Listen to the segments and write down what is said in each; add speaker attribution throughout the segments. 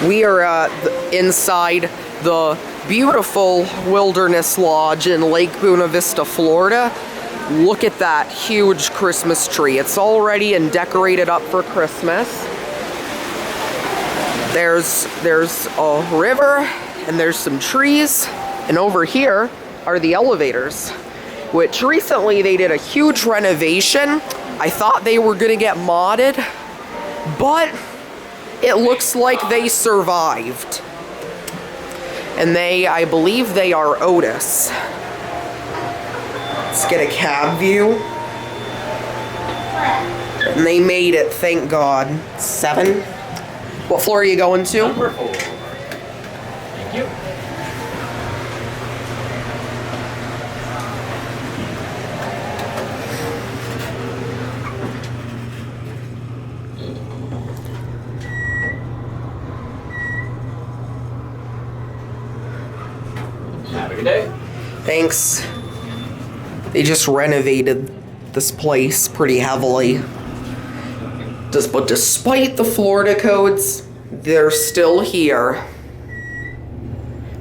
Speaker 1: We are inside the beautiful Wilderness Lodge in Lake Buena Vista, Florida. Look at that huge Christmas tree. It's all ready and decorated up for Christmas. There's a river and there's some trees, and over here are the elevators, which recently they did a huge renovation. I thought they were gonna get modded, but it looks like they survived. And I believe they are Otis. Let's get a cab view. And they made it, thank God. 7. What floor are you going to?
Speaker 2: Number 4. Thank you. Have a good day.
Speaker 1: Thanks. They just renovated this place pretty heavily. But despite the Florida codes, they're still here.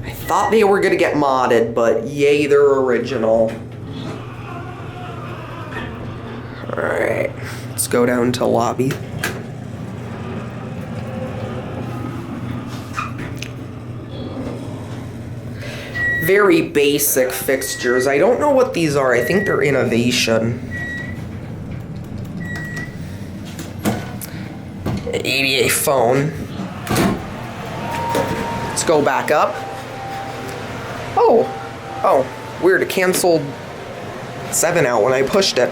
Speaker 1: I thought they were gonna get modded, but yay, they're original. Alright, let's go down to lobby. Very basic fixtures. I don't know what these are. I think they're innovation. ADA phone. Let's go back up. Oh, weird. It canceled 7 out when I pushed it.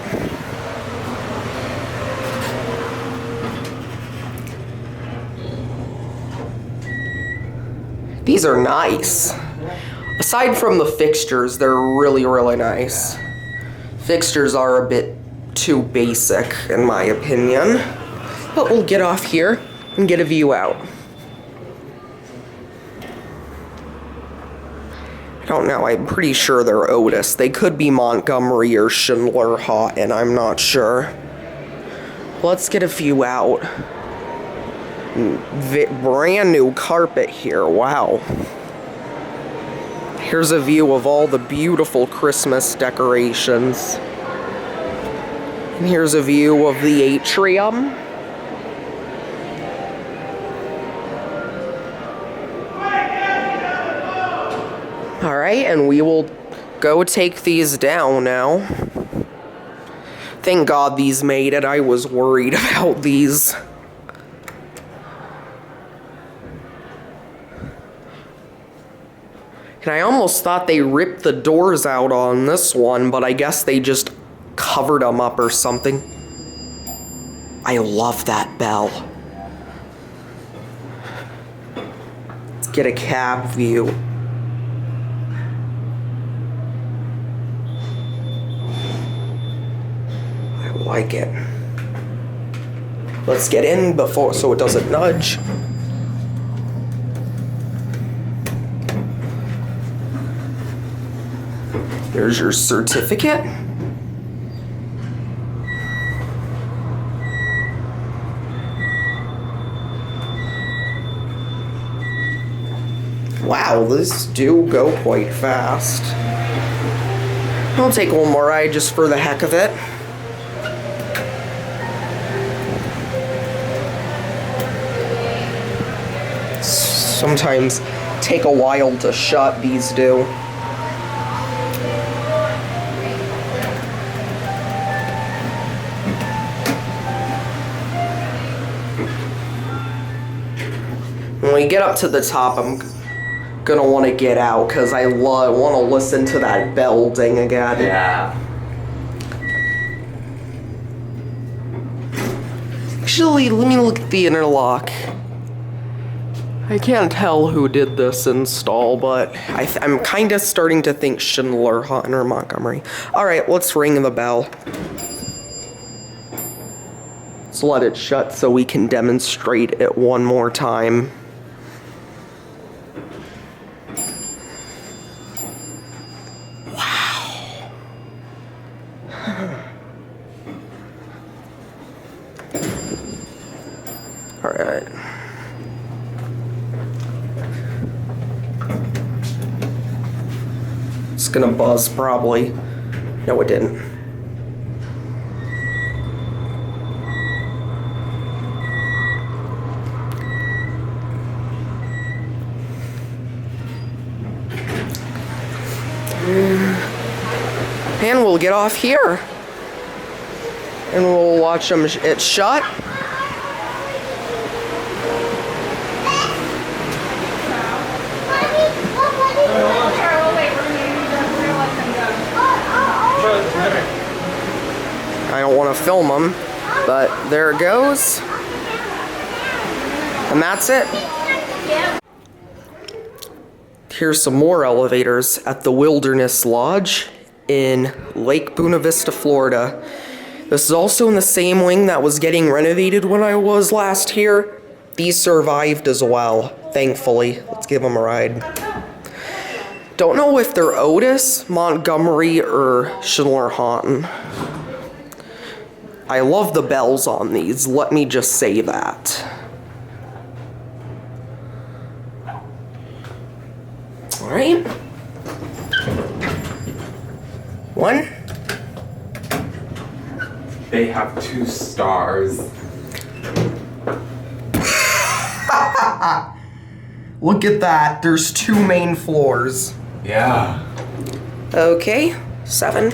Speaker 1: These are nice. Aside from the fixtures, they're really, really nice. Fixtures are a bit too basic, in my opinion. But we'll get off here and get a view out. I don't know, I'm pretty sure they're Otis. They could be Montgomery or Schindler Houghton, I'm not sure. Let's get a view out. Brand new carpet here, wow. Here's a view of all the beautiful Christmas decorations. And here's a view of the atrium. Alright, and we will go take these down now. Thank God these made it. I was worried about these. And I almost thought they ripped the doors out on this one, but I guess they just covered them up or something. I love that bell. Let's get a cab view. I like it. Let's get in before so it doesn't nudge. There's your certificate. Wow, this do go quite fast. I'll take one more ride just for the heck of it. Sometimes take a while to shut, these do. When we get up to the top, I'm gonna want to get out because I want to listen to that bell ding again.
Speaker 2: Yeah.
Speaker 1: Actually, let me look at the interlock. I can't tell who did this install, but I'm kind of starting to think Schindler, Houghton, or Montgomery. All right, let's ring the bell. Let's let it shut so we can demonstrate it one more time. All right. gonna buzz probably. No, it didn't. And we'll get off here. And we'll watch them it shut. I don't want to film them, but there it goes. And that's it. Here's some more elevators at the Wilderness Lodge in Lake Buena Vista, Florida. This is also in the same wing that was getting renovated when I was last here. These survived as well, thankfully. Let's give them a ride. Don't know if they're Otis, Montgomery, or Schindler-Houghton. I love the bells on these, let me just say that. All right. One.
Speaker 3: They have 2 stars.
Speaker 1: Look at that, there's 2 main floors.
Speaker 3: Yeah.
Speaker 1: Okay, 7.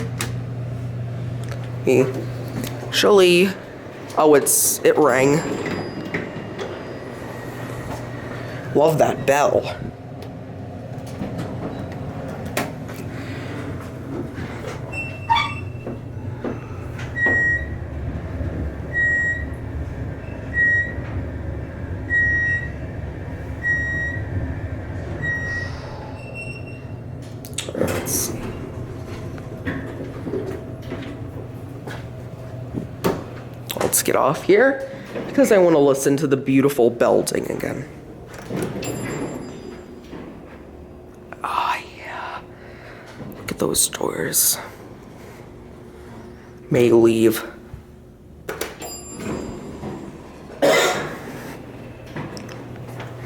Speaker 1: Actually, oh, it rang. Love that bell. Let's see. Let's get off here because I want to listen to the beautiful belting again. Ah, yeah. Look at those doors. May leave.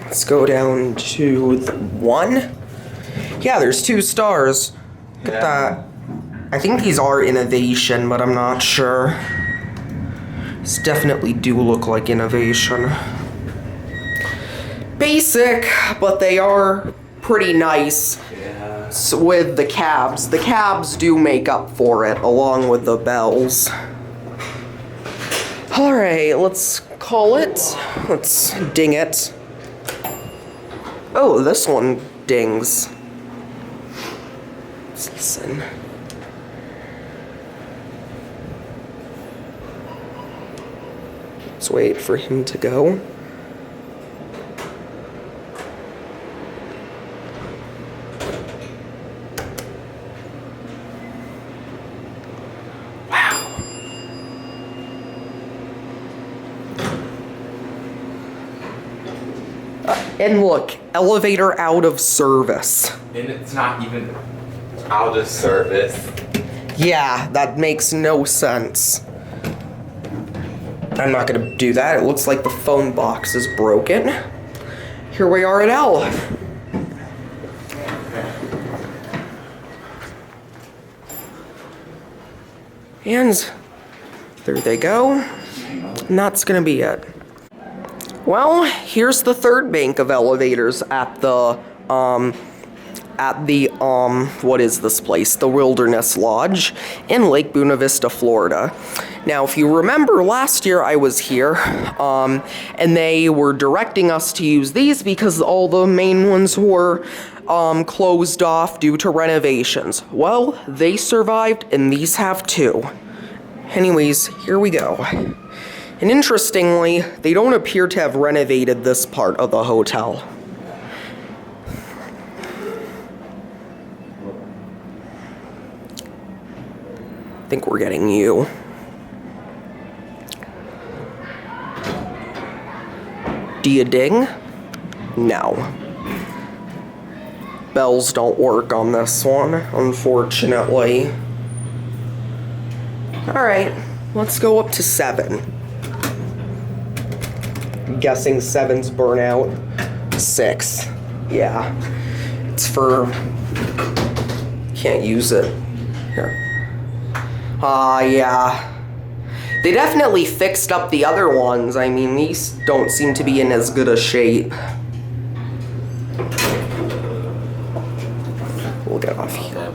Speaker 1: Let's go down to the 1. Yeah, there's 2 stars. Look at that. I think these are innovation, but I'm not sure. These definitely do look like innovation. Basic, but they are pretty nice.
Speaker 3: Yeah.
Speaker 1: So with the cabs. The cabs do make up for it, along with the bells. Alright, let's call it. Let's ding it. Oh, this one dings. Let's listen. Let's wait for him to go. Wow. And look, elevator out of service.
Speaker 3: And it's not even out of service.
Speaker 1: Yeah, that makes no sense. I'm not gonna do that. It looks like the phone box is broken. Here we are at L. And there they go. And that's gonna be it. Well, here's the third bank of elevators at the, what is this place? The Wilderness Lodge in Lake Buena Vista, Florida. Now, if you remember last year I was here, and they were directing us to use these because all the main ones were closed off due to renovations. Well, they survived and these have too. Anyways, here we go. And interestingly, they don't appear to have renovated this part of the hotel. I think we're getting you. Do you ding? No. Bells don't work on this one, unfortunately. Alright, let's go up to 7. I'm guessing 7's burnout. 6. Yeah. It's for Can't use it. Here. Yeah. They definitely fixed up the other ones. I mean, these don't seem to be in as good a shape. We'll get off here.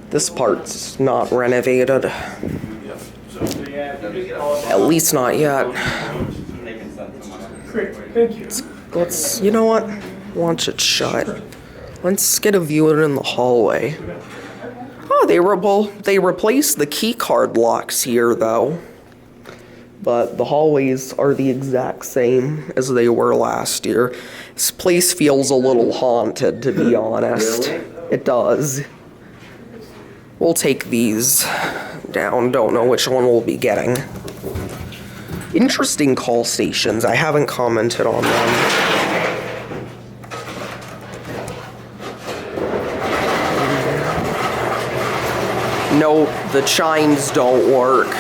Speaker 1: This part's not renovated. At least not yet. Let's, you know what? Watch it shut. Let's get a view of it in the hallway. Oh, they replaced the key card locks here, though. But the hallways are the exact same as they were last year. This place feels a little haunted, to be honest. It does. We'll take these down. Don't know which one we'll be getting. Interesting call stations. I haven't commented on them. No, the chimes don't work.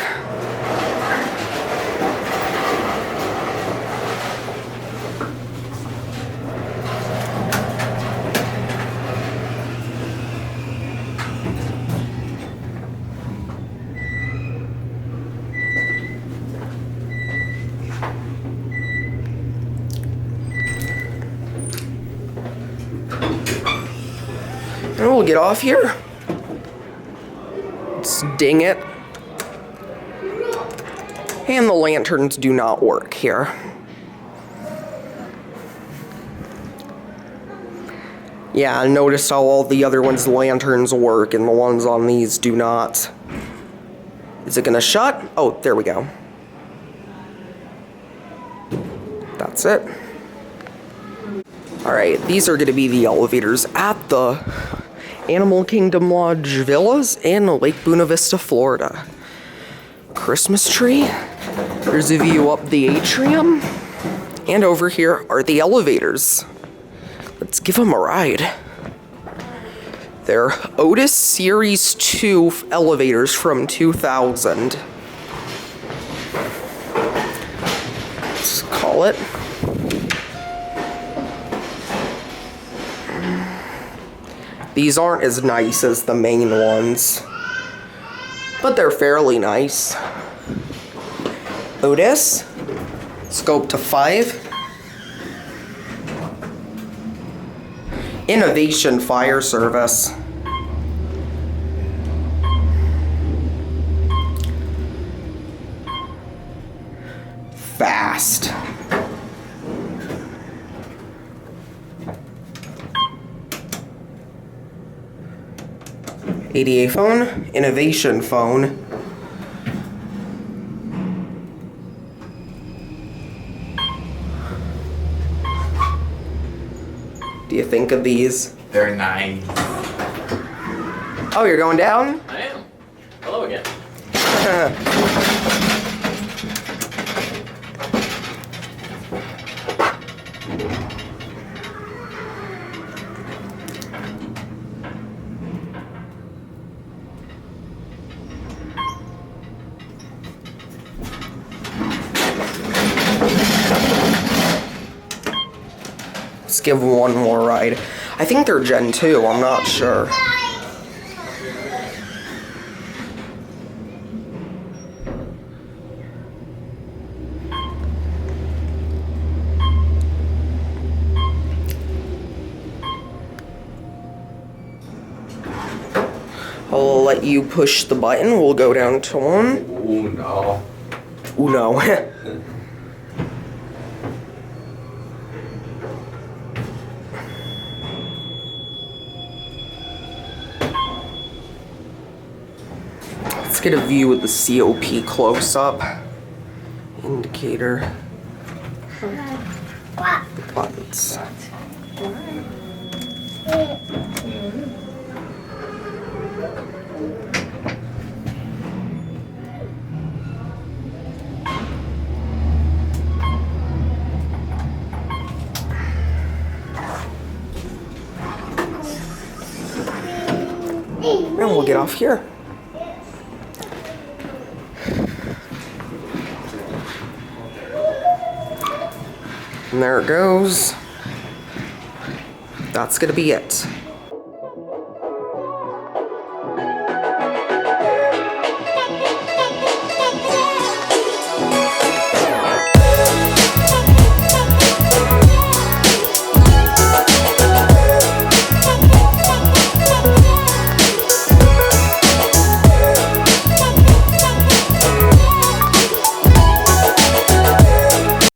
Speaker 1: And we'll get off here. Let's ding it. And the lanterns do not work here. Yeah, I noticed how all the other ones' lanterns work and the ones on these do not. Is it gonna shut? Oh, there we go. That's it. Alright, these are gonna be the elevators at the Animal Kingdom Lodge Villas in Lake Buena Vista, Florida. Christmas tree. There's a view up the atrium. And over here are the elevators. Let's give them a ride. They're Otis Series 2 elevators from 2000. Let's call it. These aren't as nice as the main ones, but they're fairly nice. Otis, scope to 5. Innovation Fire Service. Fast. ADA phone, innovation phone. Do you think of these?
Speaker 3: They're nice.
Speaker 1: Oh, you're going down?
Speaker 2: I am. Hello again.
Speaker 1: Let's give them one more ride. I think they're Gen 2, I'm not sure. I'll let you push the button. We'll go down to 1.
Speaker 3: Ooh, no.
Speaker 1: Ooh, no. Let's get a view of the COP close up. Indicator. Buttons. And we'll get off here. And there it goes. That's gonna be it.